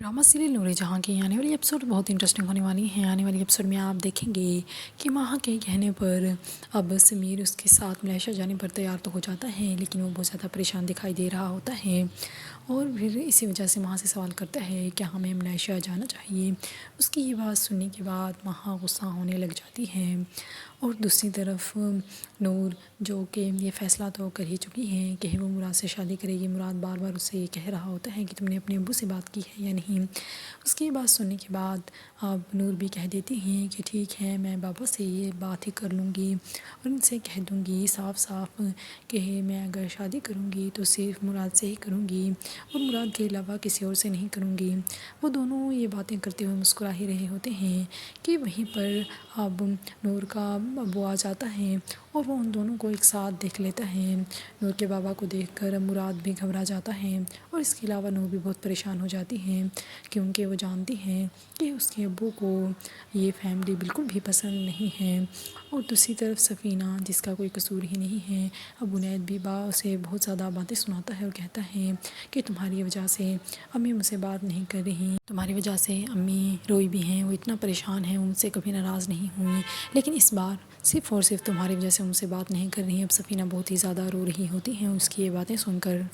Drama serial नूर जहाँ की आने वाली एपिसोड बहुत इंटरेस्टिंग होने वाली हैं। आने वाली एपिसोड में आप देखेंगे कि माहा के कहने पर अब समीर उसके साथ मलेशिया जाने पर तैयार तो हो जाता है, लेकिन वो बहुत ज़्यादा परेशान दिखाई दे रहा होता है और फिर इसी वजह से माहा से सवाल करता है क्या हमें मलेशिया जाना चाहिए। उसकी ये बात सुनने के बाद माहा गुस्सा होने लग जाती है और दूसरी तरफ नूर जो कि ये फ़ैसला तो कर ही चुकी है कि वो मुराद से शादी करेगी। मुराद बार बार उससे ये कह रहा होता है कि तुमने अपने अब्बू से बात की है या नहीं। उसकी बात सुनने के बाद अब नूर भी कह देती हैं कि ठीक है, मैं बाबा से ये बात ही कर लूँगी और उनसे कह दूँगी साफ साफ कि मैं अगर शादी करूँगी तो सिर्फ मुराद से ही करूँगी और मुराद के अलावा किसी और से नहीं करूँगी। वो दोनों ये बातें करते हुए मुस्कुरा ही रहे होते हैं कि वहीं पर अब नूर का अब्बू आ जाता है और वो उन दोनों को एक साथ देख लेता है। नूर के बाबा को देखकर मुराद भी घबरा जाता है और इसके अलावा नूर भी बहुत परेशान हो जाती है क्योंकि वो जानती है कि उसके अब्बू को ये फैमिली बिल्कुल भी पसंद नहीं है। और दूसरी तरफ सफ़ीना जिसका कोई कसूर ही नहीं है, अब उनैद भी उसे बहुत ज़्यादा बातें सुनाता है और कहता है कि तुम्हारी वजह से अम्मी मुझसे बात नहीं कर रही, तुम्हारी वजह से अम्मी रोई भी हैं, वो इतना परेशान है, वो मुझसे कभी नाराज़ नहीं हुई, लेकिन इस बार सिर्फ़ और सिर्फ तुम्हारी वजह से मुझसे बात नहीं कर रही। अब सफ़ीना बहुत ही ज़्यादा रो रही होती हैं उसकी ये बातें सुनकर।